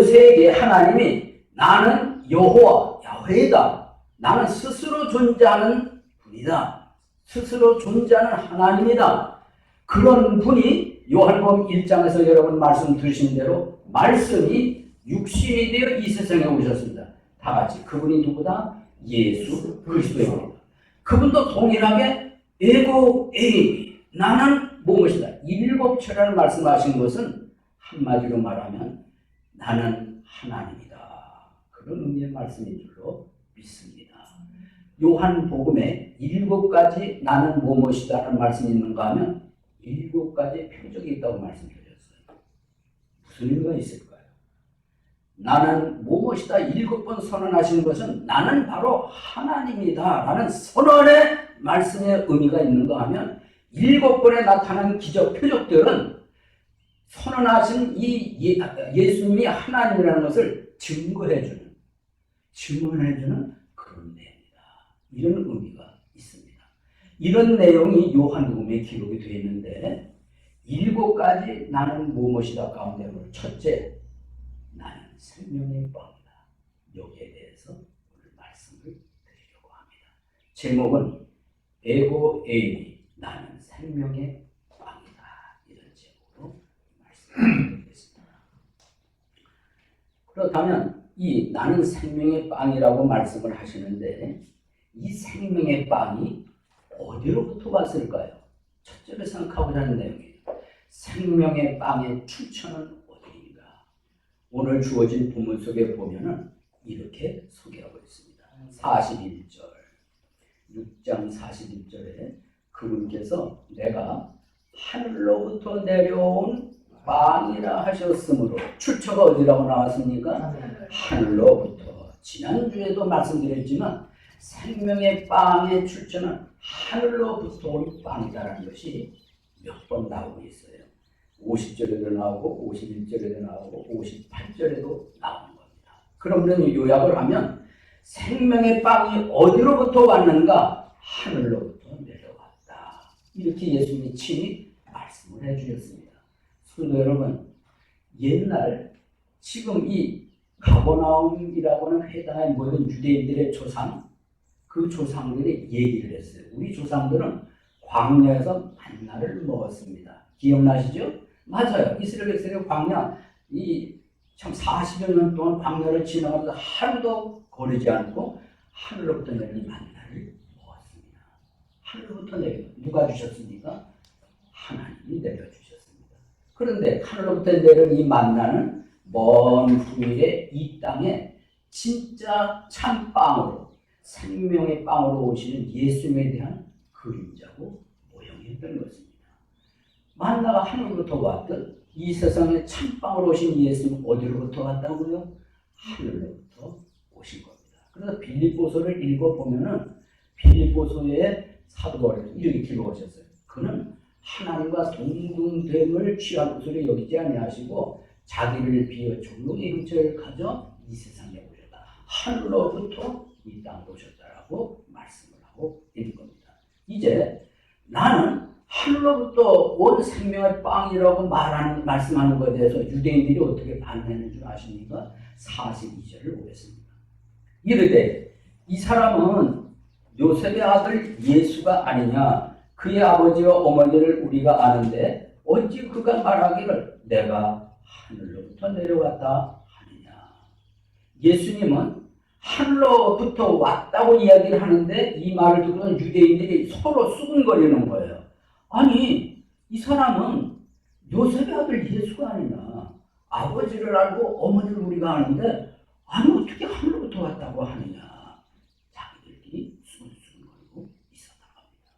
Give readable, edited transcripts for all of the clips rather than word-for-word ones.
모세에게 하나님이 나는 여호와 야훼다. 나는 스스로 존재하는 분이다. 스스로 존재하는 하나님이다. 그런 분이 요한복음 1장에서 여러분 말씀 들으신 대로 말씀이 육신이 되어 이 세상에 오셨습니다. 다 같이 그분이 누구다? 예수 그리스도입니다. 그분도 동일하게 에고 에이미 나는 무엇이다. 일곱체라는 말씀하신 것은 한마디로 말하면 나는 하나님이다. 그런 의미의 말씀인 줄로 믿습니다. 요한복음에 7가지 나는 무엇이다라는 말씀이 있는가 하면 7가지 표적이 있다고 말씀드렸어요. 무슨 의미가 있을까요? 나는 무엇이다 7번 선언하시는 것은 나는 바로 하나님이다 라는 선언의 말씀의 의미가 있는가 하면 7번에 나타난 기적 표적들은 선언하신 이 예수님이 하나님이라는 것을 증거해주는 그런 내용이다. 이런 의미가 있습니다. 이런 내용이 요한복음에 기록이 되어 있는데 7가지 나는 무엇이다 가운데 첫째, 나는 생명의 빵이다. 여기에 대해서 오늘 말씀을 드리려고 합니다. 제목은 에고 에이미 나는 생명의 빵이다. 이런 제목으로 말씀을 드리겠습니다. 그렇다면 이 나는 생명의 빵이라고 말씀을 하시는데 이 생명의 빵이 어디로부터 왔을까요? 첫째로 생각하고자 하는 내용이에요. 생명의 빵의 출처는 어디인가? 오늘 주어진 본문 속에 보면은 이렇게 소개하고 있습니다. 41절, 6장 41절에 그분께서 내가 하늘로부터 내려온 빵이라 하셨으므로 출처가 어디라고 나왔습니까? 하늘로부터. 지난주에도 말씀드렸지만 생명의 빵의 출처는 하늘로부터 온 빵이라는 것이 몇 번 나오고 있어요. 50절에도 나오고 51절에도 나오고 58절에도 나오는 겁니다. 그러면 요약을 하면 생명의 빵이 어디로부터 왔는가? 하늘로부터 내려왔다. 이렇게 예수님이 친히 말씀을 해주셨습니다. 성도 여러분, 옛날 지금 이 가버나움이라고는 해당의 모든 유대인들의 조상, 그 조상들이 얘기를 했어요. 우리 조상들은 광야에서 만나를 먹었습니다. 기억나시죠? 맞아요. 이스라엘 백성의 광야, 참 40여 년 동안 광야를 지나가면서 하루도 거르지 않고 하늘로부터 내린 만나를 먹었습니다. 하늘로부터 내려 누가 주셨습니까? 하나님이 내려주셨습니다. 그런데 하늘로부터 내린 이 만나는 먼 후일에 이 땅에 진짜 참빵으로 생명의 빵으로 오시는 예수님에 대한 그림자고 모형이었던 것입니다. 만나가 하늘로부터 왔듯 이 세상에 참빵으로 오신 예수님은 어디로부터 왔다고요? 하늘로부터 오신 겁니다. 그래서 빌립보서를 읽어보면은 빌립보서의 사도 바울이 이렇게 기록하셨어요. 그는 하나님과 동등됨을 취한 것으로 여기지 아니하시고 자기를 비워 종육의 형체를 가져 이 세상에 오셔다 하늘로부터 이 땅으로 오셨다라고 말씀을 하고 있는 겁니다. 이제 나는 하늘로부터 온 생명의 빵이라고 말씀하는 것에 대해서 유대인들이 어떻게 반응했는 줄 아십니까? 42절을 보겠습니다. 이르되 이 사람은 요셉의 아들 예수가 아니냐? 그의 아버지와 어머니를 우리가 아는데 어찌 그가 말하기를 내가 하늘로부터 내려왔다 하느냐? 예수님은 하늘로부터 왔다고 이야기를 하는데 이 말을 듣고 유대인들이 서로 수군거리는 거예요. 아니, 이 사람은 요셉의 아들 예수가 아니냐? 아버지를 알고 어머니를 우리가 아는데 아니 어떻게 하늘로부터 왔다고 하느냐? 자기들끼리 수군거리고 있었다고 합니다.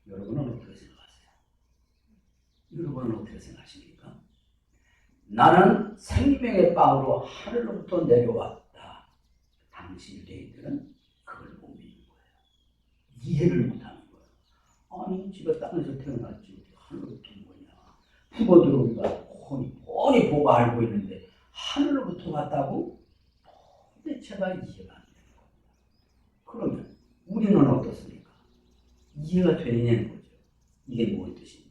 여러분은 어떻게 생각하세요? 여러분은 어떻게 생각하십니까? 나는 생명의 빵으로 하늘로부터 내려왔다. 당시 유대인들은 그걸 못 믿는 거예요. 이해를 못하는 거예요. 아니 지가 땅에서 태어났지 하늘로부터 뭐냐. 후보들을 우리가 뻔히 보고 알고 있는데 하늘로부터 왔다고? 도대체가 이해가 안 되는 겁니다. 그러면 우리는 어떻습니까? 이해가 되느냐는 거죠. 이게 무슨 뜻인지.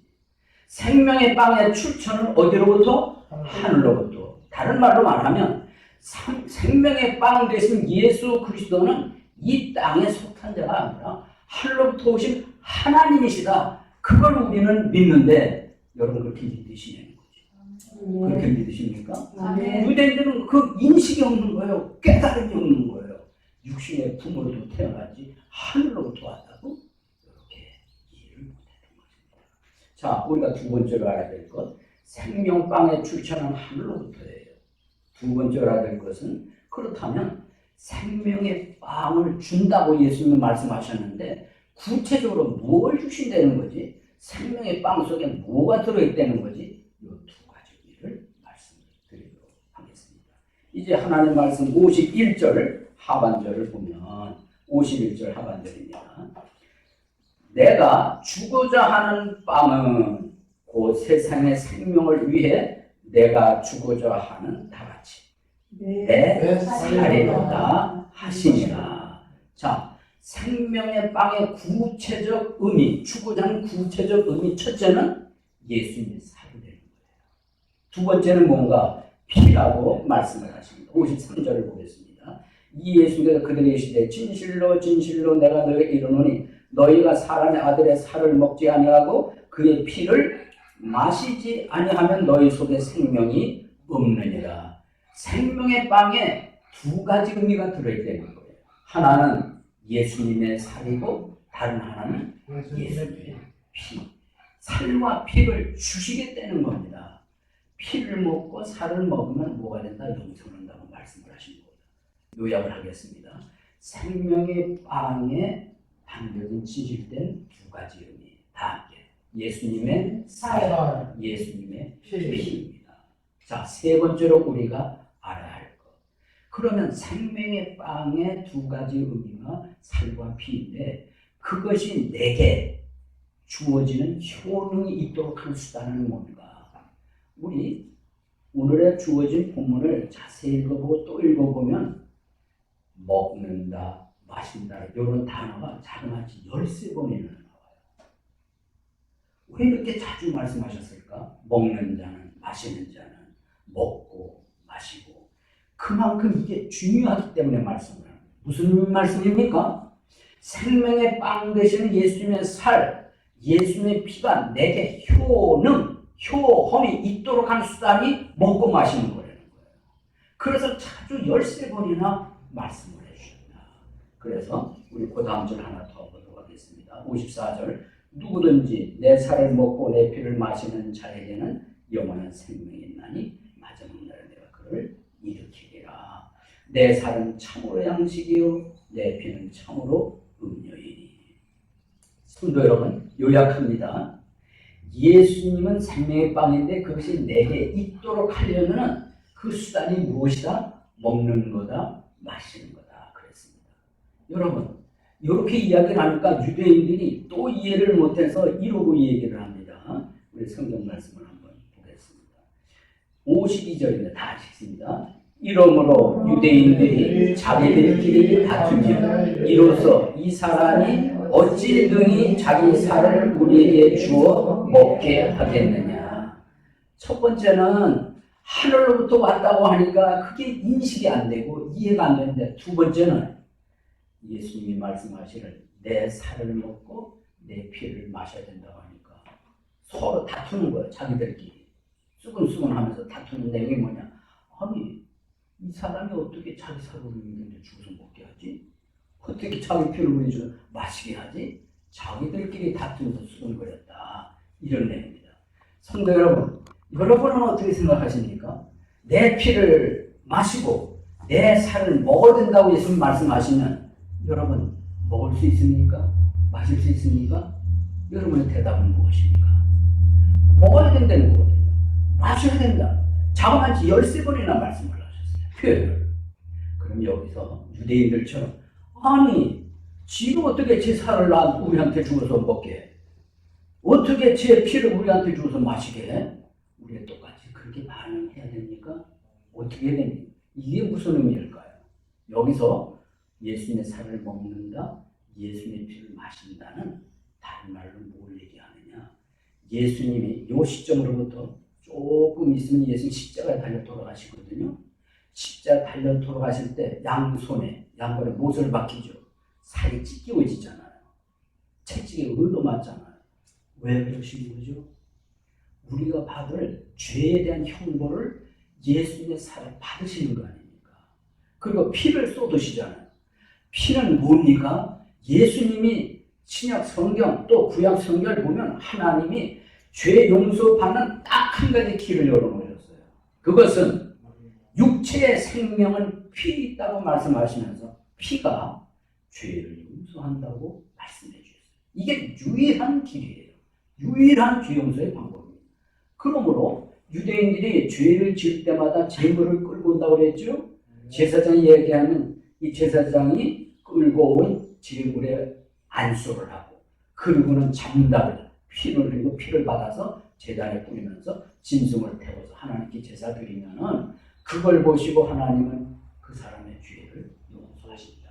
생명의 빵의 출처는 어디로부터? 하늘로부터. 다른 말로 말하면 생명의 빵 되신 예수 그리스도는 이 땅에 속한 자가 아니라 하늘로부터 오신 하나님이시다. 그걸 우리는 믿는데 여러분 그렇게 믿으시냐는 거죠. 그렇게 믿으십니까? 유대인들은 그 인식이 없는 거예요. 깨달음이 없는 거예요. 육신의 부모로도 태어나지 하늘로부터 왔다고 이렇게 이해를 못했던 것입니다. 자, 우리가 두 번째로 알아야 될 것, 생명빵의 출처는 하늘로부터예요. 두 번째로 알아야 될 것은, 그렇다면 생명의 빵을 준다고 예수님은 말씀하셨는데 구체적으로 뭘 주신다는 거지? 생명의 빵 속에 뭐가 들어있다는 거지? 이 두 가지 의미를 말씀드리도록 하겠습니다. 이제 하나님 말씀 51절 하반절을 보면 51절 하반절입니다. 내가 주고자 하는 빵은 그 세상의 생명을 위해 내가 주고자 하는 다같이 내 살이로다 하시니라. 자, 생명의 빵의 구체적 의미, 주고자 하는 구체적 의미, 첫째는 예수님의 살이 되는 거예요. 두 번째는 뭔가 피라고 말씀을 하십니다. 53절을 보겠습니다. 이 예수께서 그들에게 이르시되 진실로 진실로 내가 너희에게 이르노니 너희가 사람의 아들의 살을 먹지 아니하고 그의 피를 마시지 아니하면 너희 속에 생명이 없느니라. 생명의 빵에 두 가지 의미가 들어있다는 거예요. 하나는 예수님의 살이고 다른 하나는 예수님의 피. 살과 피를 주시겠다는 겁니다. 피를 먹고 살을 먹으면 뭐가 된다? 영생을 한다고 말씀을 하신 거예요. 요약을 하겠습니다. 생명의 빵에 담겨진 진실된 두 가지 의미 다 함께 예수님의 살, 예수님의 피입니다. 자, 세 번째로 우리가 알아야 할 것. 그러면 생명의 빵의 두 가지 의미가 살과 피인데 그것이 내게 주어지는 효능이 있도록 할 수단은 뭔가? 우리 오늘의 주어진 본문을 자세히 읽어보고 또 읽어보면 먹는다, 마신다 이런 단어가 자그마치 13번이나 나와요. 왜 이렇게 자주 말씀하셨을까? 먹는 자는, 마시는 자는, 먹고 마시고 그만큼 이게 중요하기 때문에 말씀을 합니다. 무슨 말씀입니까? 생명의 빵 되시는 예수님의 살, 예수님의 피가 내게 효험이 있도록 하는 수단이 먹고 마시는 거라는 거예요. 그래서 자주 13번이나 말씀을 해주셨다. 그래서 우리 그 다음 절 하나 더 보도록 하겠습니다. 54절 누구든지 내 살을 먹고 내 피를 마시는 자에게는 영원한 생명이 있나니 마지막 날에 내가 그를 일으키리라. 내 살은 참으로 양식이요 내 피는 참으로 음료이니. 성도 여러분, 요약합니다. 예수님은 생명의 빵인데 그것이 내게 있도록 하려면 그 수단이 무엇이다? 먹는 거다, 마시는 거다 그랬습니다. 여러분, 이렇게 이야기를 하니까 유대인들이 또 이해를 못해서 이러고 얘기를 합니다. 우리 성경 말씀을 한번 보겠습니다. 52절입니다. 다 읽습니다. 이러므로 유대인들이 자기들끼리 다투며 이로써 이 사람이 어찌 능히 자기 살을 우리에게 주어 먹게 하겠느냐. 첫 번째는 하늘로부터 왔다고 하니까 그게 인식이 안 되고 이해가 안 되는데, 두 번째는 예수님이 말씀하시는 내 살을 먹고 내 피를 마셔야 된다고 하니까 서로 다투는 거예요. 자기들끼리 수근수근하면서 다투는 내용이 뭐냐? 아니, 이 사람이 어떻게 자기 살을 우리에게 주어서 먹게 하지? 어떻게 자기 피를 우리에게 마시게 하지? 자기들끼리 다투면서 수근거렸다. 이런 내용입니다. 성도 여러분, 여러분은 어떻게 생각하십니까? 내 피를 마시고 내 살을 먹어야 된다고 예수님 말씀하시면 여러분 먹을 수 있습니까? 마실 수 있습니까? 여러분의 대답은 무엇입니까? 먹어야 된다는 거거든요. 마셔야 된다. 자그마치 13번이나 말씀을 하셨어요. 표현을. 그럼 여기서 유대인들처럼 아니 지가 어떻게 제 살을 우리한테 주어서 먹게 해? 어떻게 제 피를 우리한테 주어서 마시게 해? 우리가 똑같이 그렇게 반응해야 됩니까? 어떻게 해야 됩니까? 이게 무슨 의미일까요? 여기서 예수님의 살을 먹는다, 예수님의 피를 마신다는 다른 말로 뭘 얘기하느냐? 예수님이 요 시점으로부터 조금 있으면 예수님 십자가에 달려 돌아가시거든요. 십자가 달려 돌아가실 때 양손에 양발에 못을 박히죠. 살이 찢겨지잖아요. 채찍에 얻어맞잖아요. 왜 그러신 거죠? 우리가 받을 죄에 대한 형벌을 예수님의 살에 받으시는 거 아닙니까? 그리고 피를 쏟으시잖아요. 피는 뭡니까? 예수님이 신약 성경 또 구약 성경을 보면 하나님이 죄 용서 받는 딱 한 가지 길을 열어놓으셨어요. 그것은 육체의 생명은 피에 있다고 말씀하시면서 피가 죄를 용서한다고 말씀해 주셨어요. 이게 유일한 길이에요. 유일한 죄 용서의 방법입니다. 그러므로 유대인들이 죄를 지을 때마다 제물을 끌고 온다고 그랬죠. 제사장이 얘기하면 이 제사장이 끌고 온 제물에 안수를 하고 그리고는 잠다를 피를 흘리고 피를 받아서 제단에 뿌리면서 짐승을 태워서 하나님께 제사 드리면은 그걸 보시고 하나님은 그 사람의 죄를 용서하신다.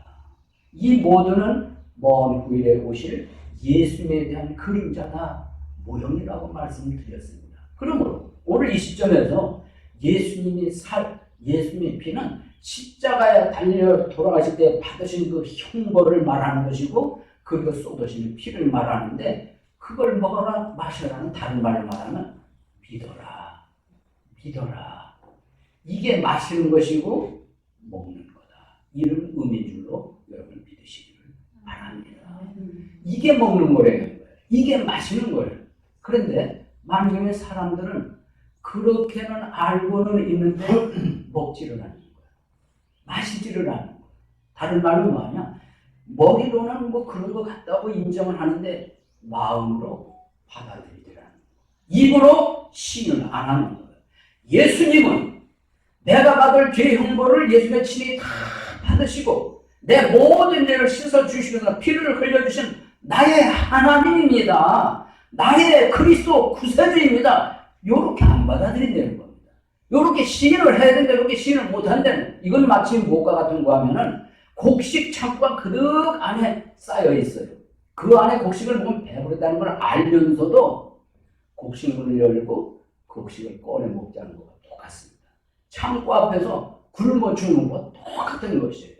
이 모두는 먼 후일에 오실 예수님에 대한 그림자다, 모형이라고 말씀을 드렸습니다. 그러므로 오늘 이 시점에서 예수님의 피는 십자가에 달려 돌아가실 때 받으신 그 형벌을 말하는 것이고 그리고 쏟으시는 피를 말하는데 그걸 먹어라 마셔라는 다른 말을 말하면 믿어라. 이게 마시는 것이고 먹는 거다. 이런 의미인 줄로 여러분 믿으시기를 바랍니다. 이게 먹는 거래요. 이게 마시는 거예요. 그런데 만경의 사람들은 그렇게는 알고는 있는데 먹지를 않는 거예요. 마시지를 않는 거예요. 다른 말로 뭐하냐? 머리로는 뭐 그런 것 같다고 인정을 하는데 마음으로 받아들이더라는 거예요. 입으로 시인을 안 하는 거예요. 예수님은 내가 받을 죄 형벌을 예수님의 친히 다 받으시고 내 모든 죄를 씻어주시면서 피를 흘려주신 나의 하나님입니다. 나의 그리스도 구세주입니다. 요렇게 안 받아들인다는 겁니다. 요렇게 시인을 해야 되는데 이렇게 시인을 못한다는, 이건 마치 무엇과 같은 거 하면은 곡식 창고가 그득 안에 쌓여 있어요. 그 안에 곡식을 먹으면 배부르다는 걸 알면서도 곡식을 열고 곡식을 꺼내 먹자는 것과 똑같습니다. 창고 앞에서 굶어 죽는 것과 똑같은 것이에요.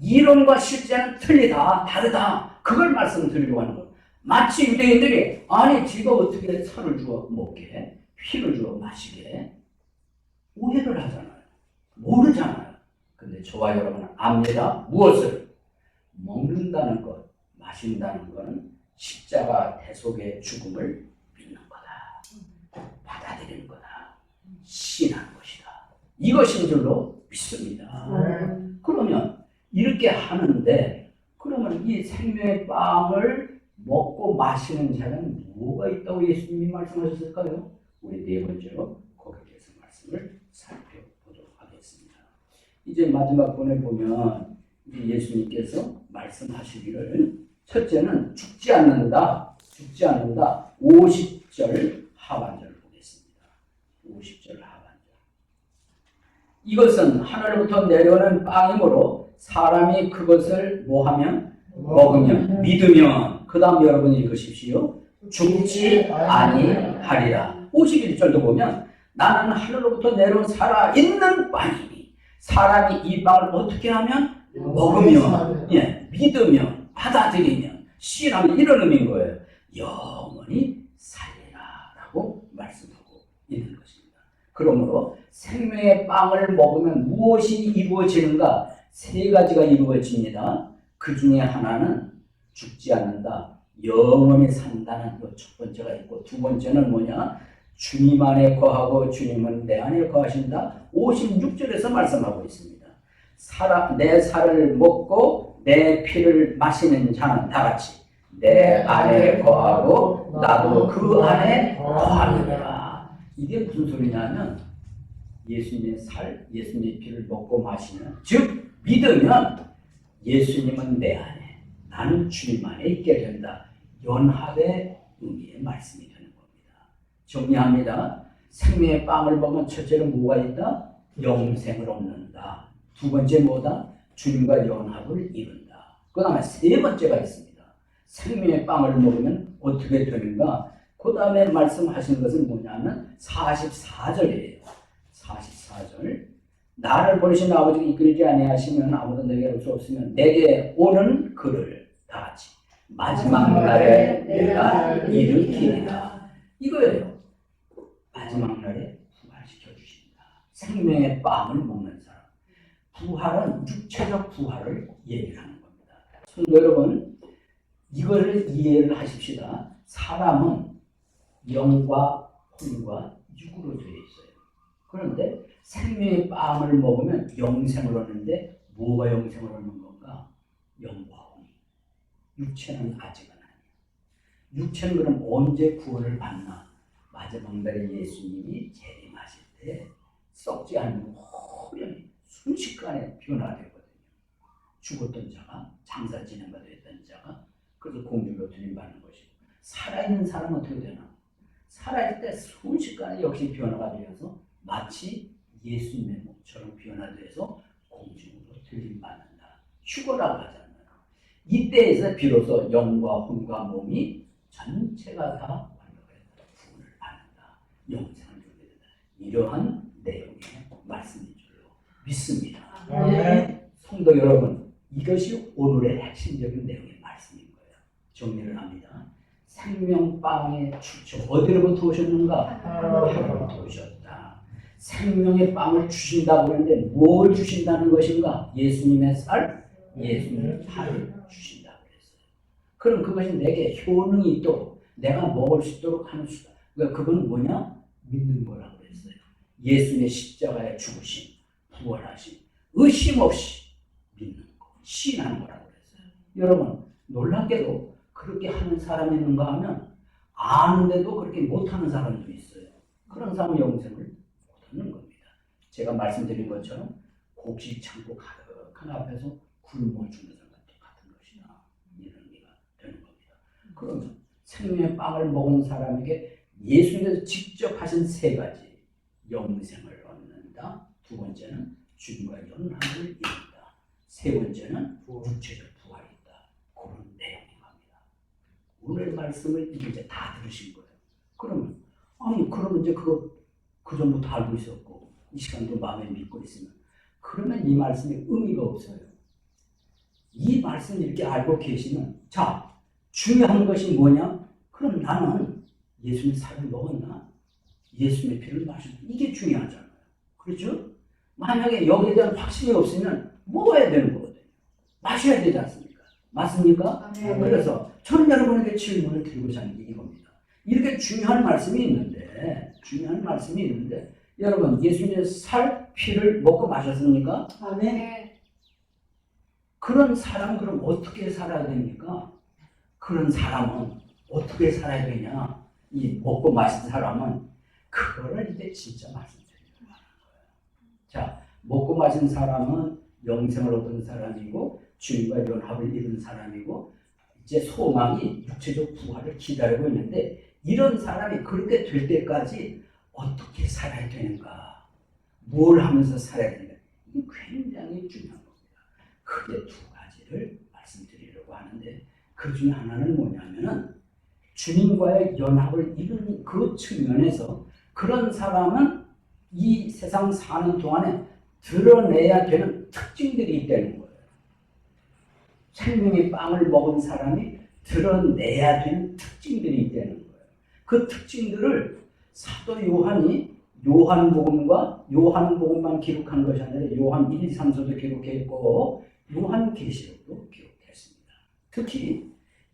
이론과 실제는 틀리다, 다르다. 그걸 말씀드리려고 하는 거예요. 마치 유대인들이 아니 지가 어떻게 살을 주어 먹게, 피를 주어 마시게 오해를 하잖아요. 모르잖아요. 근데 저와 여러분은 압니다. 무엇을? 먹는다는 것, 마신다는 것은 십자가 대속의 죽음을 믿는 거다. 받아들이는 거다. 신하는 것이다. 이것인 줄로 믿습니다. 그러면 이렇게 하는데 그러면 이 생명의 빵을 먹고 마시는 자는 뭐가 있다고 예수님이 말씀하셨을까요? 우리 네 번째로 거기에 대해서 말씀을 살펴보도록 하겠습니다. 이제 마지막 번에 보면 예수님께서 말씀하시기를 첫째는 죽지 않는다. 50절 하반절을 보겠습니다. 50절 하반절. 이것은 하늘로부터 내려오는 빵이므로 사람이 그것을 뭐하면? 먹으면, 믿으면, 그 다음 여러분 읽으십시오. 죽지 아니하리라. 51절도 보면 나는 하늘로부터 내려온 살아있는 빵이니 사람이 이 빵을 어떻게 하면? 먹으면, 믿으면, 받아들이면, 신하면, 이런 의미인 거예요. 영원히 살리라 라고 말씀하고 있는 것입니다. 그러므로 생명의 빵을 먹으면 무엇이 이루어지는가? 세 가지가 이루어집니다. 그 중에 하나는 죽지 않는다, 영원히 산다는 첫 번째가 있고, 두 번째는 뭐냐? 주님 안에 거하고 주님은 내 안에 거하신다. 56절에서 말씀하고 있습니다. 내 살을 먹고 내 피를 마시는 자는 다 같이 내 안에 거하고 나도 그 안에 거하느니라. 이게 무슨 소리냐면 예수님의 살, 예수님의 피를 먹고 마시면, 즉 믿으면 예수님은 내 안에, 나는 주님 안에 있게 된다. 연합의 의미의 말씀이 되는 겁니다. 정리합니다. 생명의 빵을 먹으면 첫째로 뭐가 있다? 영생을 얻는다. 두 번째 뭐다? 주님과 연합을 이룬다. 그 다음에 세 번째가 있습니다. 생명의 빵을 먹으면 어떻게 되는가? 그 다음에 말씀하신 것은 뭐냐면 44절이에요. 44절. 나를 보내신 아버지가 이끌지 아니하시면 아무도 내게 올 수 없으면 내게 오는 그를 다 같이 마지막 날에 내가 일으키리라. 이거예요. 마지막 날에 부활시켜 주신다. 생명의 빵을 먹는 사람. 부활은 육체적 부활을 얘기하는 겁니다. 성도 여러분, 이거를 이해를 하십시다. 사람은 영과 혼과 육으로 되어 있어요. 그런데 생명의 빵을 먹으면 영생을 얻는데 뭐가 영생을 얻는 건가? 영과 혼이. 육체는 아직은 아니에요. 육체는 그럼 언제 구원을 받나? 마지막 날에 예수님이 재림하실 때 썩지 않는 호련히 순식간에 변화되거든요. 죽었던 자가 장사 진행가 됐던 자가 그래서 공중으로 들림받는 것이고, 살아있는 사람은 어떻게 되나? 살아있을 때 순식간에 역시 변화가 되어서 마치 예수님의 몸처럼 변화돼서 공중으로 들림받는다. 휴거라고 하잖아요. 이때에서 비로소 영과 혼과 몸이 전체가 다 완벽해서 구원을 받는다. 영생을 주게 된다. 이러한 내용의 말씀인 줄로 믿습니다. 네. 성도 여러분, 이것이 오늘의 핵심적인 내용의 말씀인 거예요. 정리를 합니다. 생명빵의 출처 어디로부터 오셨는가? 하나로부터 오셨다. 생명의 빵을 주신다고 하는데 뭘 주신다는 것인가? 예수님의 살, 예수님의 살을 주신다고 했어요. 그럼 그것이 내게 효능이 있도록 내가 먹을 수 있도록 하는 수다. 그러니까 그건 뭐냐? 믿는 거라고 했어요. 예수님의 십자가에 죽으심, 부활하심, 의심 없이 믿는 거, 신하는 거라고 했어요. 여러분, 놀랍게도 그렇게 하는 사람이 있는가 하면 아는데도 그렇게 못하는 사람도 있어요. 그런 사람은 영생을 못하는 겁니다. 제가 말씀드린 것처럼 곡식 창고 가득한 앞에서 굶어 죽는 사람과 똑같은 것이다. 이런 의미가 되는 겁니다. 그러면 생명의 빵을 먹은 사람에게 예수님께서 직접 하신 세 가지. 영생을 얻는다. 두 번째는 주님과 연합을 이룬다. 세 번째는 육체적 부활이 있다. 그런 내용인 겁니다. 오늘 말씀을 이제 다 들으신 거예요. 그러면 이제 그 전부터 알고 있었고 이 시간도 마음에 믿고 있으면 그러면 이 말씀에 의미가 없어요. 이 말씀 이렇게 알고 계시면 자, 중요한 것이 뭐냐? 그럼 나는 예수님의 살을 먹었나? 예수님의 피를 마셨나? 이게 중요하잖아요. 그렇죠? 만약에 여기에 대한 확신이 없으면 먹어야 되는 거거든요. 마셔야 되지 않습니까? 맞습니까? 네. 그래서 저는 여러분에게 질문을 드리고자 하는 게 이겁니다. 이렇게 중요한 말씀이 있는데 여러분 예수님의 살, 피를 먹고 마셨습니까? 아멘. 그런 사람은 그럼 어떻게 살아야 됩니까? 그런 사람은 어떻게 살아야 되냐? 이 먹고 마신 사람은 그거를 이제 진짜 말씀드리려고 하는 거예요. 자, 먹고 마신 사람은 영생을 얻은 사람이고 주님과 연합을 이룬 사람이고 이제 소망이 육체적 부활을 기다리고 있는데 이런 사람이 그렇게 될 때까지 어떻게 살아야 되는가? 뭘 하면서 살아야 되는가? 이게 굉장히 중요한 겁니다. 크게 두 가지를 말씀드리려고 하는데 그 중에 하나는 뭐냐면은 주님과의 연합을 이룬 그 측면에서 그런 사람은 이 세상 사는 동안에 드러내야 되는 특징들이 있다는 거예요. 생명의 빵을 먹은 사람이 드러내야 되는 특징들이 있다는 거예요. 그 특징들을 사도 요한이 요한복음만 기록한 것이 아니라 요한 1, 2, 3서도 기록했고 요한계시록도 기록했습니다. 특히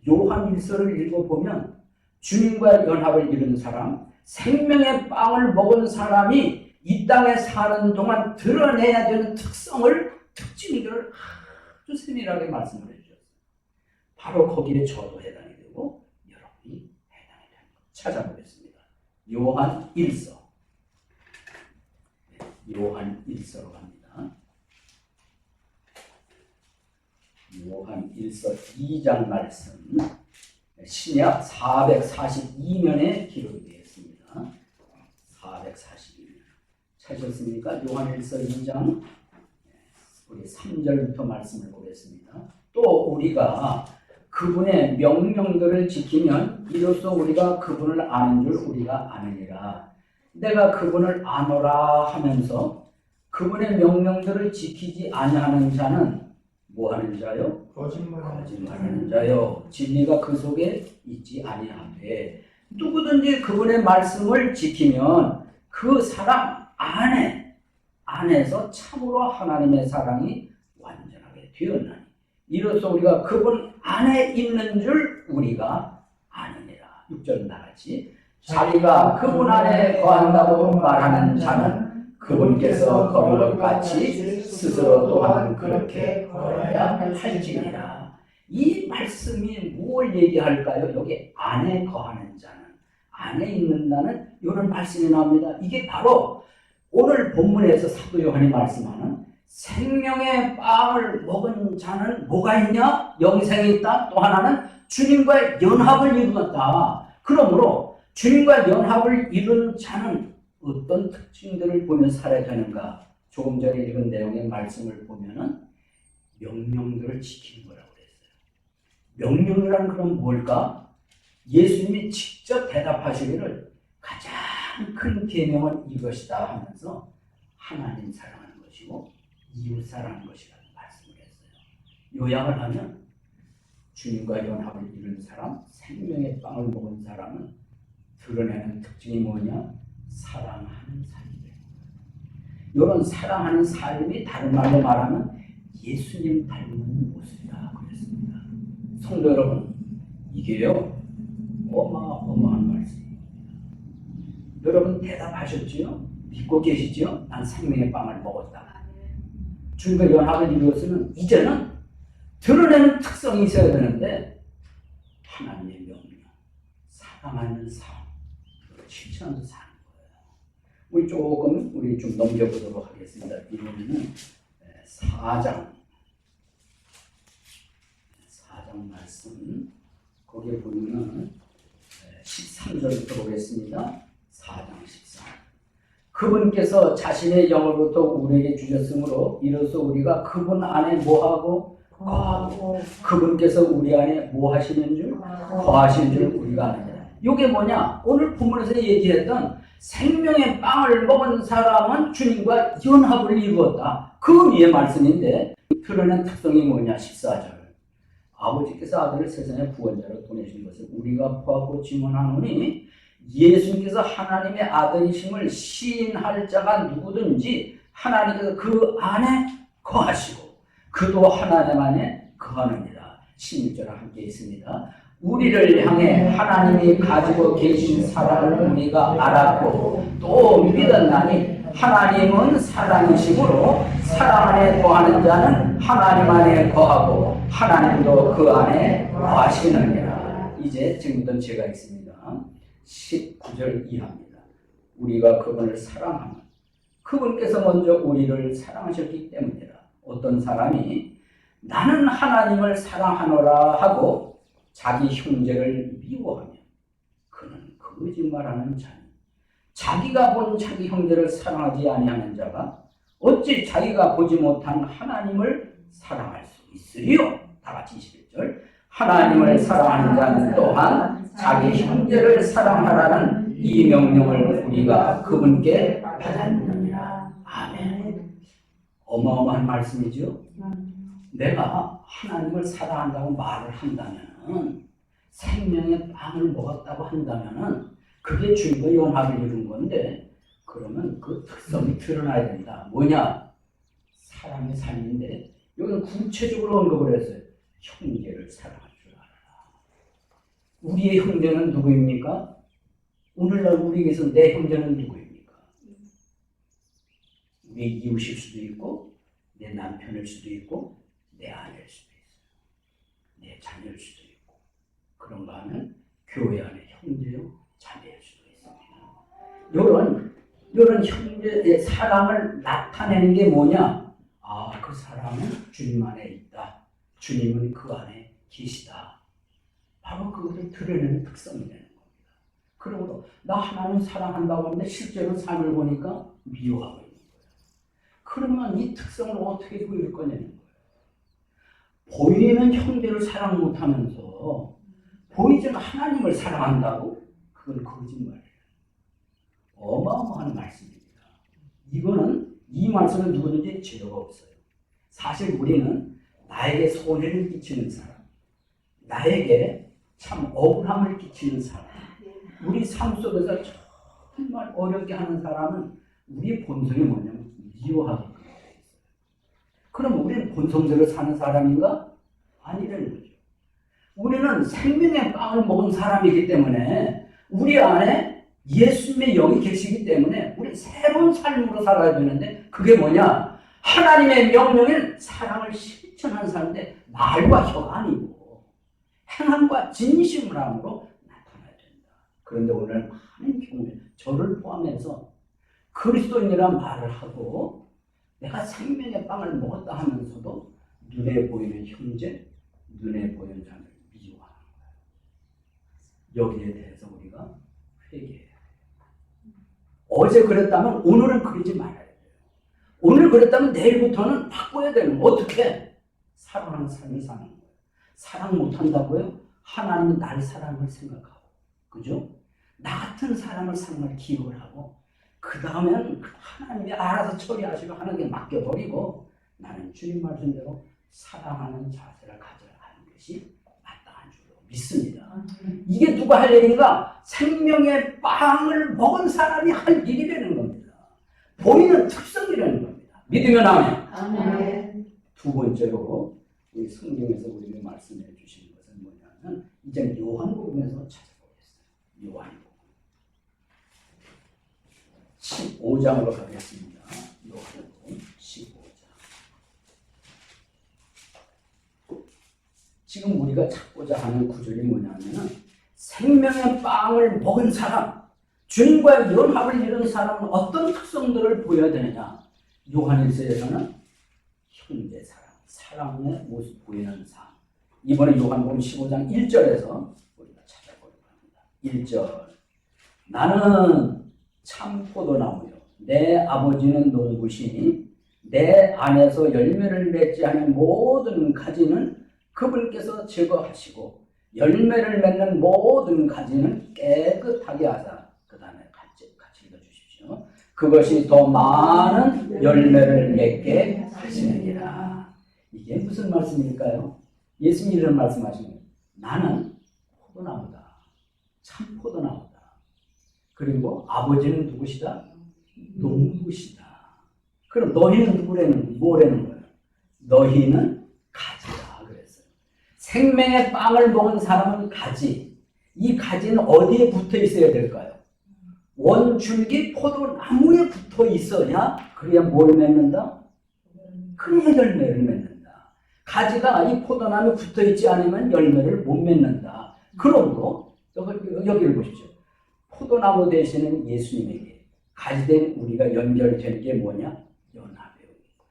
요한 1서를 읽어보면 주님과 연합을 이룬 사람, 생명의 빵을 먹은 사람이 이 땅에 사는 동안 드러내야 되는 특징들을 아주 세밀하게 말씀을 해주셨어요. 바로 거기에 저도 해당이 되고 여러분이 해당이 되는 것 찾아보겠습니다. 요한 1서. 요한 1서로 갑니다. 요한 1서 2장 말씀. 신약 442면에 기록이 되어 있습니다. 442면. 찾으셨습니까? 요한 1서 2장 우리 3절부터 말씀을 보겠습니다. 또 우리가 그 그분의 명령들을 지키면 이로써 우리가 그분을 아는 줄 우리가 아느니라. 내가 그분을 아노라 하면서 그분의 명령들을 지키지 아니하는 자는 뭐 하는 자요? 거짓말하는 자요. 진리가 그 속에 있지 아니하되 누구든지 그분의 말씀을 지키면 그 사람 안에서 참으로 하나님의 사랑이 완전하게 되었나니 이로써 우리가 그분 안에 있는 줄 우리가 아느니라. 6절 나같이 자기가 그분 안에 거한다고 말하는 자는 그분께서 걸은 것 같이 스스로 또한 그렇게 걸어야 할지니라. 이 말씀이 뭘 얘기할까요? 여기 안에 거하는 자는, 안에 있는다는 이런 말씀이 나옵니다. 이게 바로 오늘 본문에서 사도 요한이 말씀하는 생명의 빵을 먹은 자는 뭐가 있냐? 영생이 있다. 또 하나는 주님과의 연합을 이루었다. 그러므로 주님과 연합을 이룬 자는 어떤 특징들을 보며 살아야 되는가? 조금 전에 읽은 내용의 말씀을 보면은 명령들을 지키는 거라고 그랬어요. 명령이란 그럼 뭘까? 예수님이 직접 대답하시기를 가장 큰 계명은 이것이다 하면서 하나님 사랑하는 것이고 이웃 사랑하는 것이라는 말씀을 했어요. 요약을 하면 주님과 연합을 이룬 사람, 생명의 빵을 먹은 사람은 드러내는 특징이 뭐냐? 사랑하는 삶이에요. 이런 사랑하는 삶이 다른 말로 말하면 예수님 닮은 모습이다 그랬습니다. 성도 여러분, 이게요 어마어마한 말씀입니다. 여러분 대답하셨지요? 믿고 계시지요? 난 생명의 빵을 먹었다. 주님과 연합을 이루었으면 이제는 드러내는 특성이 있어야 되는데 하나님의 명령, 사랑하는 삶, 실천하면서 사는 거예요. 우리 좀 넘겨보도록 하겠습니다. 이번에는 4장 말씀 거기에 보면은 13절부터 보겠습니다. 4장 13. 그분께서 자신의 영으로부터 우리에게 주셨으므로 이로써 우리가 그분 안에 뭐하고 거하고 그분께서 우리 안에 뭐 하시는 줄 거하시는 줄 우리가 아느니라. 이게 뭐냐? 오늘 본문에서 얘기했던 생명의 빵을 먹은 사람은 주님과 연합을 이루었다. 그 위의 말씀인데 드러낸 특성이 뭐냐? 14절. 아버지께서 아들을 세상의 구원자로 보내신 것을 우리가 보았고 증언하노니 예수님께서 하나님의 아들이심을 시인할 자가 누구든지 하나님께서 그 안에 거하시고 그도 하나님 안에 거하느니라. 16절 함께 있습니다. 우리를 향해 하나님이 가지고 계신 사랑을 우리가 알았고 또 믿었나니 하나님은 사랑이시므로 사랑 안에 거하는 자는 하나님 안에 거하고 하나님도 그 안에 거하시느니라. 이제 지금부터 제가 있습니다. 19절 이하입니다. 우리가 그분을 사랑하면 그분께서 먼저 우리를 사랑하셨기 때문이라. 어떤 사람이 나는 하나님을 사랑하노라 하고 자기 형제를 미워하면 그는 거짓말하는 자니 자기가 본 자기 형제를 사랑하지 아니하는 자가 어찌 자기가 보지 못한 하나님을 사랑할 수 있으리요? 다 같이 21절. 하나님을 사랑하는 자는 또한 자기 형제를 사랑하라는 이 명령을 우리가 그분께 받았느니라. 아멘. 어마어마한 말씀이죠. 내가 하나님을 사랑한다고 말을 한다면 생명의 빵을 먹었다고 한다면 그게 주님과 연합을 이룬 건데 그러면 그 특성이 드러나야 된다. 뭐냐? 사랑의 삶인데 여기는 구체적으로 언급을 했어요. 형제를 사랑할 줄 알아라. 우리의 형제는 누구입니까? 오늘날 우리에게서 내 형제는 누구입니까? 우리 이웃일 수도 있고 내 남편일 수도 있고 내 아내일 수도 있어요. 내 자녀일 수도 있고 그런가 하면 교회 안에 형제요 자매일 수도 있습니다. 이런 형제의 사랑을 나타내는 게 뭐냐? 아, 그 사람은 주님 안에 있다. 주님은 그 안에 계시다. 바로 그것을 드러내는 특성이 되는 겁니다. 그러므로 나 하나님 사랑한다고 하는데 실제로 삶을 보니까 미워하고 있는 거예요. 그러면 이 특성을 어떻게 보일 거냐는 거예요. 보이는 형제를 사랑 못하면서 보이지는 하나님을 사랑한다고? 그건 거짓말이에요. 어마어마한 말씀입니다. 이거는 이 말씀은 누구든지 죄가 없어요. 사실 우리는 나에게 손해를 끼치는 사람, 나에게 참 억울함을 끼치는 사람, 우리 삶 속에서 정말 어렵게 하는 사람은 우리의 본성이 뭐냐면 미워하기. 그럼 우리는 본성대로 사는 사람인가? 아니라는 거죠. 우리는 생명의 빵을 먹은 사람이기 때문에 우리 안에 예수님의 영이 계시기 때문에 우리 새로운 삶으로 살아야 되는데 그게 뭐냐? 하나님의 명령인 사랑을 실천하는 사람인데 말과 혀가 아니고 행함과 진심으로 나타나야 된다. 그런데 오늘 많은 경우에 저를 포함해서 그리스도인이라는 말을 하고 내가 생명의 빵을 먹었다 하면서도 눈에 보이는 형제, 눈에 보이는 자를 미워하는 거예요. 여기에 대해서 우리가 회개해야 돼요. 어제 그랬다면 오늘은 그러지 말아야 돼요. 오늘 그랬다면 내일부터는 바꿔야 되는 거예요. 어떻게? 사랑하는 삶을 사는 거예요. 사랑 못한다고요? 하나님은 나를 사랑을 생각하고, 그죠? 나 같은 사람을 사랑을 기억을 하고 그 다음에는 하나님이 알아서 처리하시고 하나님께 맡겨버리고 나는 주님 말씀대로 사랑하는 자세를 가져야 하는 것이 마땅한 줄로 믿습니다. 이게 누가 할 일인가? 생명의 빵을 먹은 사람이 할 일이라는 겁니다. 보이는 특성이라는 겁니다. 믿으면 아멘. 두 번째로 우리 성경에서 우리에게 말씀해 주시는 것은 뭐냐면 이제 요한복음에서 찾아보겠어요. 요한복음 15장으로 가겠습니다. 요한복음 15장. 지금 우리가 찾고자 하는 구절이 뭐냐면 생명의 빵을 먹은 사람, 주님과의 연합을 이룬 사람은 어떤 특성들을 보여야 되느냐? 요한일서에서는 현재 사랑의 모습 보이는 삶. 이번에 요한복음 15장 1절에서 우리가 찾아보려고 합니다. 1절. 나는 참 포도나무요 내 아버지는 농부시니 내 안에서 열매를 맺지 않은 모든 가지는 그분께서 제거하시고 열매를 맺는 모든 가지는 깨끗하게 하사 그 다음에 같이 읽어주십시오. 그것이 더 많은 열매를 맺게 하시느니라. 이게 무슨 말씀일까요? 예수님이 이런 말씀하신 거예요. 나는 포도나무다. 참 포도나무다. 그리고 아버지는 누구시다? 농부시다. 그럼 너희는 누구라는, 뭐라는 거예요? 너희는 가지다 그랬어요. 생명의 빵을 먹은 사람은 가지. 이 가지는 어디에 붙어 있어야 될까요? 원줄기 포도나무에 붙어 있어야 그래야 뭘 맺는다? 그래야 열매를 맺는다. 가지가 이 포도나무에 붙어 있지 않으면 열매를 못 맺는다. 그러므로 여기를 보십시오. 포도나무 되시는 예수님에게 가지된 우리가 연결될 게 뭐냐? 연합되어 있는 거예요.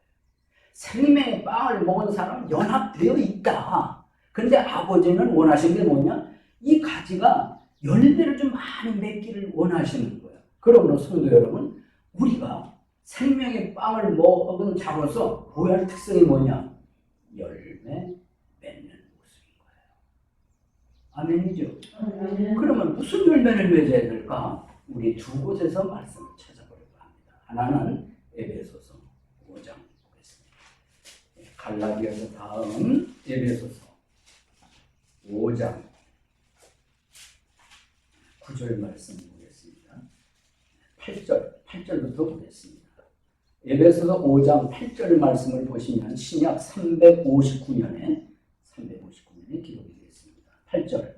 생명의 빵을 먹은 사람은 연합되어 있다. 그런데 아버지는 원하시는 게 뭐냐? 이 가지가 열매를 좀 많이 맺기를 원하시는 거예요. 그러므로 성도 여러분, 우리가 생명의 빵을 먹은 자로서 보여야 할 특성이 뭐냐? 열매 맺는 모습인 거예요. 아멘이죠? 그러면 무슨 열매를 맺어야 될까? 우리 두 곳에서 말씀을 찾아보려고 합니다. 하나는 에베소서 5장 보겠습니다. 갈라디아서 다음 에베소서 5장 9절 말씀 보겠습니다. 8절부터 보겠습니다. 에베소서 5장 8절 말씀을 보시면 신약 359년에 기록이 되어 있습니다. 8절.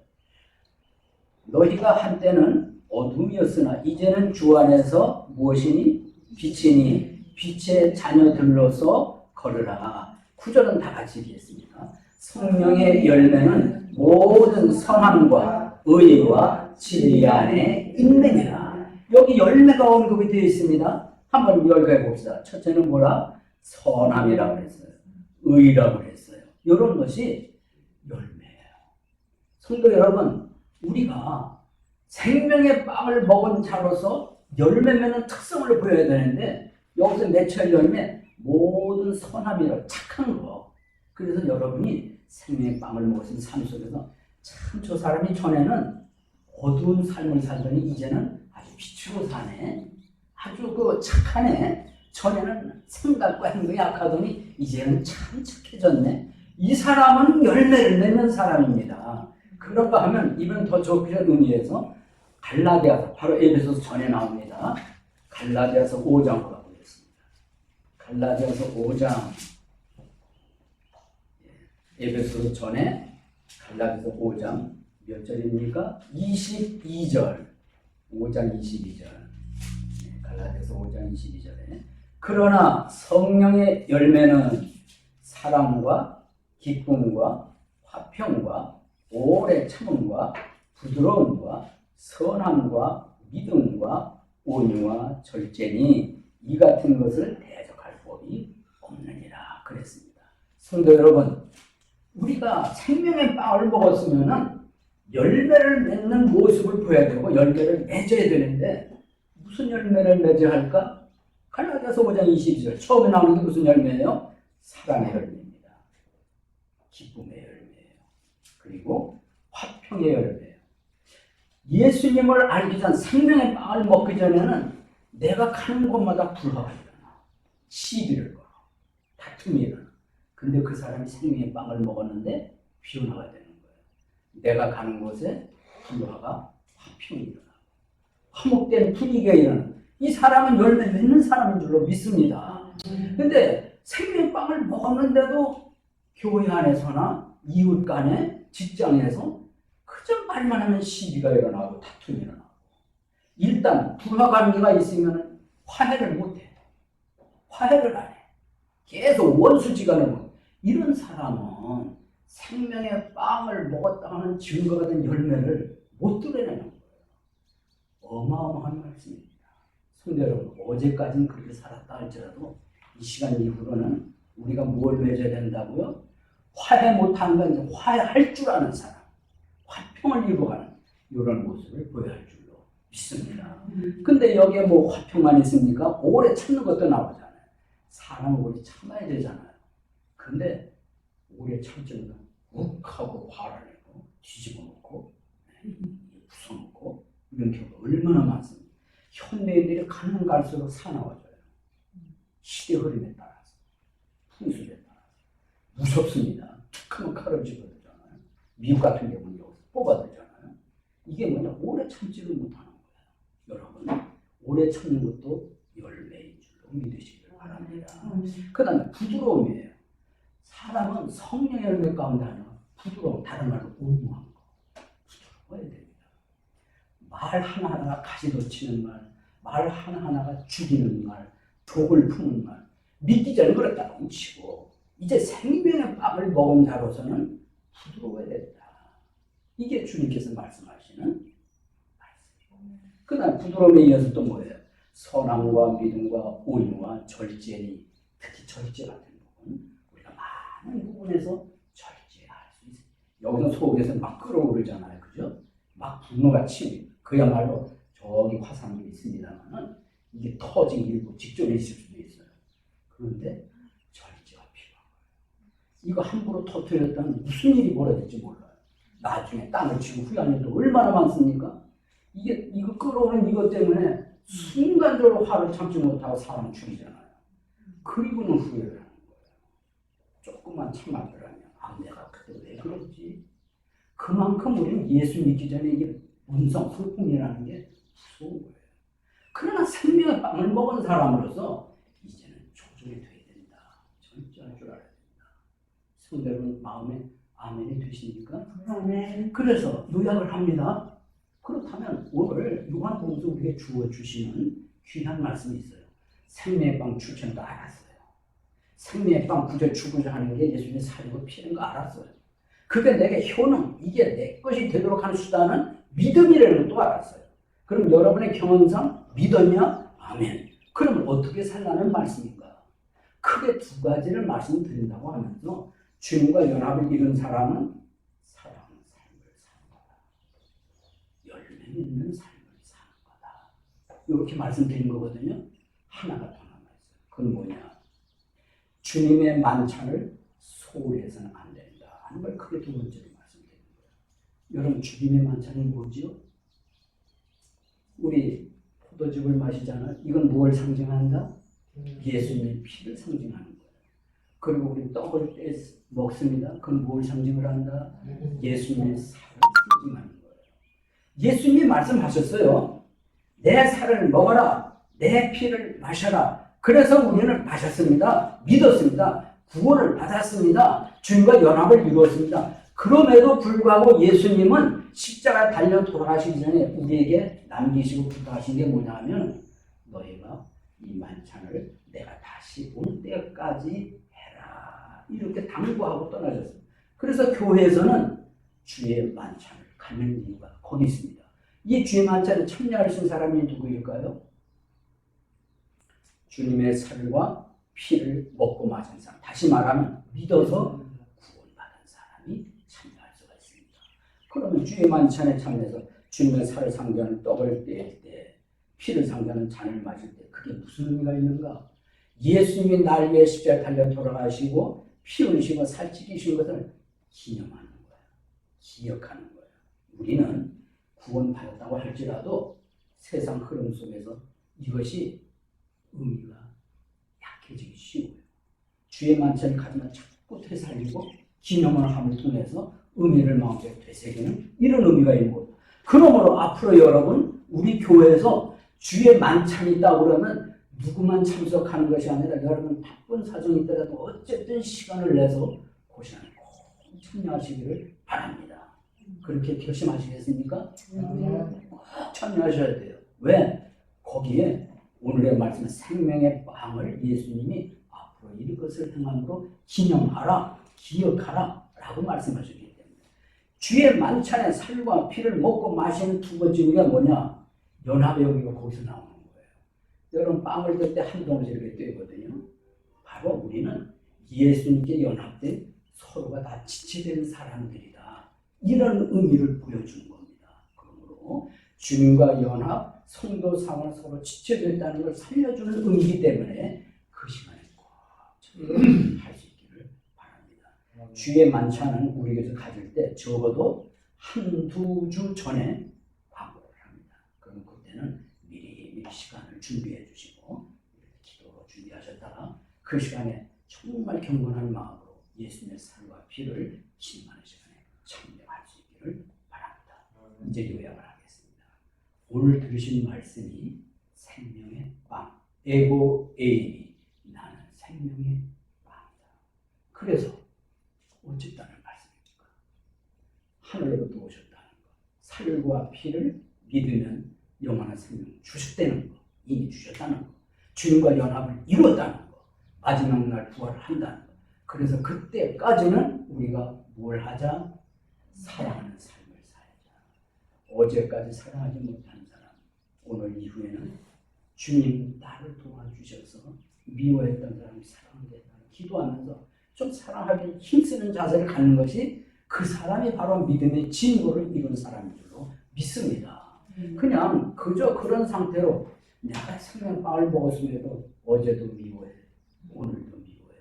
너희가 한때는 어둠이었으나 이제는 주 안에서 무엇이니? 빛이니 빛의 자녀들로서 걸으라. 9절은 다 같이 읽겠습니다. 성령의 열매는 모든 선함과 의와 진리 안에 있느니라. 여기 열매가 언급이 되어 있습니다. 한번 열거해 봅시다. 첫째는 뭐라? 선함이라고 했어요. 의라고 했어요. 이런 것이 열매예요. 성도 여러분, 우리가 생명의 빵을 먹은 자로서 열매 맺는 특성을 보여야 되는데 여기서 맺혀야 열매 모든 선함이라고 착한 거, 그래서 여러분이 생명의 빵을 먹었은 삶 속에서 참 저 사람이 전에는 어두운 삶을 살더니 이제는 아주 빛으로 사네. 아주 그 착하네. 전에는 생각과 행동이 약하더니 이제는 참 착해졌네. 이 사람은 열매를 맺는 사람입니다. 그런가 하면 이번 더 좁혀 의미에서 갈라디아서, 바로 에베소서 전에 나옵니다. 갈라디아서 5장으로 가보겠습니다. 갈라디아서 5장, 에베소서 전에 갈라디아서 5장 몇 절입니까? 22절. 5장 22절. 갈라디아서 5장 22절에 그러나 성령의 열매는 사랑과 기쁨과 화평과 오래 참음과 부드러움과 선함과 믿음과 온유와 절제니 이 같은 것을 대적할 법이 없느니라 그랬습니다. 성도 여러분, 우리가 생명의 빵을 먹었으면은 열매를 맺는 모습을 보여야 되고 열매를 맺어야 되는데 무슨 열매를 맺어야 할까? 갈라디아서 5장 22절 처음에 나오는 게 무슨 열매예요? 사랑의 열매입니다. 기쁨의 열매예요. 그리고 화평의 열매예요. 예수님을 알기 전 생명의 빵을 먹기 전에는 내가 가는 곳마다 불화가 일어나. 시비를 걸어. 다툼이 일어나. 근데 그 사람이 생명의 빵을 먹었는데 변화가 되는 거예요. 내가 가는 곳에 불화가 화평이 일어나. 화목된 분위기가 일어나. 이 사람은 열매 맺는 사람인 줄로 믿습니다. 근데 생명의 빵을 먹었는데도 교회 안에서나 이웃 간에 직장에서 그저 말만 하면 시비가 일어나고 다툼이 일어나고 일단 불화관계가 있으면 화해를 못해. 화해를 안 해. 계속 원수지간을 먹어. 이런 사람은 생명의 빵을 먹었다 하는 증거가 된 열매를 못 드러내는 거예요. 어마어마한 말씀입니다. 성도 여러분, 어제까지는 그렇게 살았다 할지라도 이 시간 이후로는 우리가 뭘 맺어야 된다고요? 화해 못하는 건 화해할 줄 아는 사람, 화평을 이루어가는 이런 모습을 보여야 할 줄로 믿습니다. 근데 여기에 뭐 화평만 있습니까? 오래 참는 것도 나오잖아요. 사람은 오래 참아야 되잖아요. 근데 오래 참지는 욱하고 화를 내고 뒤집어 놓고 부숴놓고 이런 경우가 얼마나 많습니다. 현대인들이 가면 갈수록 사나워져요. 시대 흐름에 따라서, 풍습에 따라서. 무섭습니다. 툭하면 칼을 집어들잖아요. 미국 같은 경우는 여기서 뽑아들잖아요. 이게 뭐냐? 오래 참지를 못하는 거예요. 여러분, 오래 참는 것도 열매인 줄로 믿으시길 바랍니다. 그 다음에 부드러움이에요. 사람은 성령의 열매 가운데 하나 부드러움, 다른 말로 온유한 거. 부드러워야 됩니다. 말 하나하나가 가시돋치는 말, 말 하나하나가 죽이는 말, 독을 품는 말, 믿기 전에 그랬다고 치고 이제 생명의 빵을 먹은 자로서는 부드러워야 된다. 이게 주님께서 말씀하시는 말씀이고, 그 다음 부드러움에 이어서 또 뭐예요? 선함과 믿음과 온유와 절제니, 특히 절제 같은 부분 우리가 많은 부분에서 절제할 수 있어요. 여기서 속에서 막 끓어오르잖아요. 그죠? 막 분노가 치고 그야말로 저기 화산이 있습니다만은 이게 터지기 일부 직전에 있을 수도 있어요. 그런데 절제가 필요한 거예요. 이거 함부로 터뜨렸다면 무슨 일이 벌어질지 몰라요. 나중에 땅을 치고 후회하는 일도 얼마나 많습니까? 이거 끌어오는 이것 때문에 순간적으로 화를 참지 못하고 사람 죽이잖아요. 그리고는 후회를 하는 거예요. 조금만 참았더라면 내가 그때 왜 그랬지? 그만큼 우리는 예수 믿기 전에 이게 문성, 소풍이라는 게 무서운 거예요. 그러나 생명의 빵을 먹은 사람으로서 이제는 조정이 돼야 된다. 절제할 줄 알아야 된다. 성도 여러분 마음에 아멘이 되십니까? 아멘. 그래서 요약을 합니다. 그렇다면 오늘 요한복음에서 우리에게 주어주시는 귀한 말씀이 있어요. 생명의 빵 출처는 거 알았어요. 생명의 빵 구절 주고자 하는 게 예수님의 살이고 피는 거 알았어요. 그게 내게 효능, 이게 내 것이 되도록 하는 수단은 믿음이라는 것도 알았어요. 그럼 여러분의 경험상 믿었냐? 아멘. 그럼 어떻게 살라는 말씀인가? 크게 두 가지를 말씀드린다고 하면서 주님과 연합을 이룬 사람은 사랑 삶을 사는 거다. 열매 있는 삶을 사는 거다. 이렇게 말씀드린 거거든요. 하나가 더 남아있어요. 그건 뭐냐? 주님의 만찬을 소홀히 해서는 안 된다 하는 걸 크게 두 번째로 말씀드리는 거예요. 여러분 주님의 만찬이 뭐지요? 우리 포도즙을 마시잖아요. 이건 뭘 상징한다? 예수님의 피를 상징하는 거예요. 그리고 우리 떡을 떼 먹습니다. 그건 뭘 상징을 한다? 예수님의 살을 상징하는 거예요. 예수님이 말씀하셨어요. 내 살을 먹어라. 내 피를 마셔라. 그래서 우리는 마셨습니다. 믿었습니다. 구원을 받았습니다. 주님과 연합을 이루었습니다. 그럼에도 불구하고 예수님은 십자가에 달려 돌아가시기 전에 우리에게 남기시고 부탁하신 게 뭐냐 하면 너희가 이 만찬을 내가 다시 올 때까지 해라. 이렇게 당부하고 떠나셨습니다. 그래서 교회에서는 주의 만찬을 갖는 이유가 거기 있습니다. 이 주의 만찬에 참여하신 사람이 누구일까요? 주님의 살과 피를 먹고 마신 사람. 다시 말하면 믿어서 구원받은 사람이 참여할 수가 있습니다. 그러면 주의 만찬에 참여해서 주님의 살을 상징하는 떡을 뗄 때, 피를 상징하는 잔을 마실 때 그게 무슨 의미가 있는가? 예수님이 날 위해 십자가에 달려 돌아가시고 피 흘리시고 살찌기신 것을 기념하는 거예요. 기억하는 거예요. 우리는 구원받았다고 할지라도 세상 흐름 속에서 이것이 의미가 약해지기 쉬워요. 주의 만찬을 가지면 자꾸 되살리고 기념을 함을 통해서 의미를 마음속에 되새기는 이런 의미가 있는 거예요. 그러므로 앞으로 여러분 우리 교회에서 주의 만찬이 있다고 그러면 누구만 참석하는 것이 아니라 여러분 바쁜 사정이 있더라도 어쨌든 시간을 내서 그 시간에 꼭 참여하시기를 바랍니다. 그렇게 결심하시겠습니까? 꼭 참여하셔야 돼요. 왜? 거기에 오늘의 말씀은 생명의 빵을 예수님이 앞으로 이것을 행함으로 기념하라, 기억하라 라고 말씀하셨기 때문에 주의 만찬에 살과 피를 먹고 마시는 두 번째 의미가 뭐냐? 연합의 의미가 거기서 나오는 거예요. 여러분 빵을 들 때 한 동씩 이렇게 떼거든요. 바로 우리는 예수님께 연합된 서로가 다 지체된 사람들이다. 이런 의미를 보여주는 겁니다. 그러므로 주님과 연합, 성도 상을 서로 지체되어 있다는 걸 살려주는 의미이기 때문에 그 시간에 꼭 할 수 있기를 바랍니다. 주의 만찬은 우리에게서 가질 때 적어도 한두 주 전에 광고를 합니다. 그럼 그때는 미리 시간을 준비해 주시고 기도로 준비하셨다가 그 시간에 정말 경건한 마음으로 예수님의 살과 피를 기념하는 시간에 참여할 수 있기를 바랍니다. 이제 요약을 하겠습니다. 오늘 들으신 말씀이 생명의 빵, 에고 에이미, 나는 생명의 빵이다. 그래서 어쨌다는 말씀입니까? 하늘로부터 오셨다는 것, 살과 피를 믿으면 영원한 생명 주셨다는 것, 이미 주셨다는 것, 주님과 연합을 이루었다는 것, 마지막 날 부활을 한다는 것. 그래서 그때까지는 우리가 뭘 하자? 사랑하는 삶을 살자. 어제까지 사랑하지 못한 사람, 오늘 이후에는 주님 나를 도와주셔서 미워했던 사람이 사랑되다 기도하면서 좀 사랑하기 힘쓰는 자세를 갖는 것이 그 사람이 바로 믿음의 진보를 이룬 사람인 줄로 믿습니다. 그냥 그저 그런 상태로 내가 생명빵을 먹었음에도 어제도 미워해, 오늘도 미워해,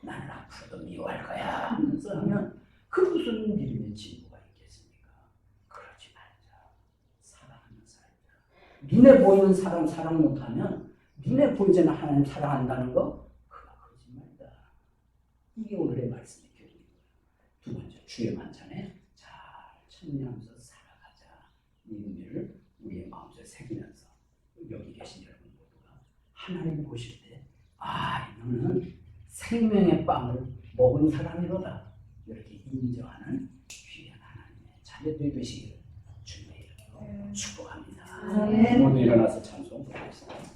나는 앞으로도 미워할 거야 하면서 하면 그 무슨 믿음의 진보가 있겠습니까? 그러지 말자. 사랑하는 살자. 눈에 보이는 사람 사랑 못하면 눈에 보이지 않는 하나님 사랑한다는 거 그거 거짓말이다. 이게 오늘의 말씀의 교리인 거예요. 두 번째, 주의 만찬에 잘 참여하면서 살아가자. 이 의미를 우리의 마음속에 새기면서 여기 계신 여러분 모두가 하나님 보실 때 너는 생명의 빵을 먹은 사람이로다. 이렇게 인정하는 귀한 하나님의 자녀들이 되시기를 주님의 이름으로 축복합니다. 모두 일어나서 찬송 부르겠습니다.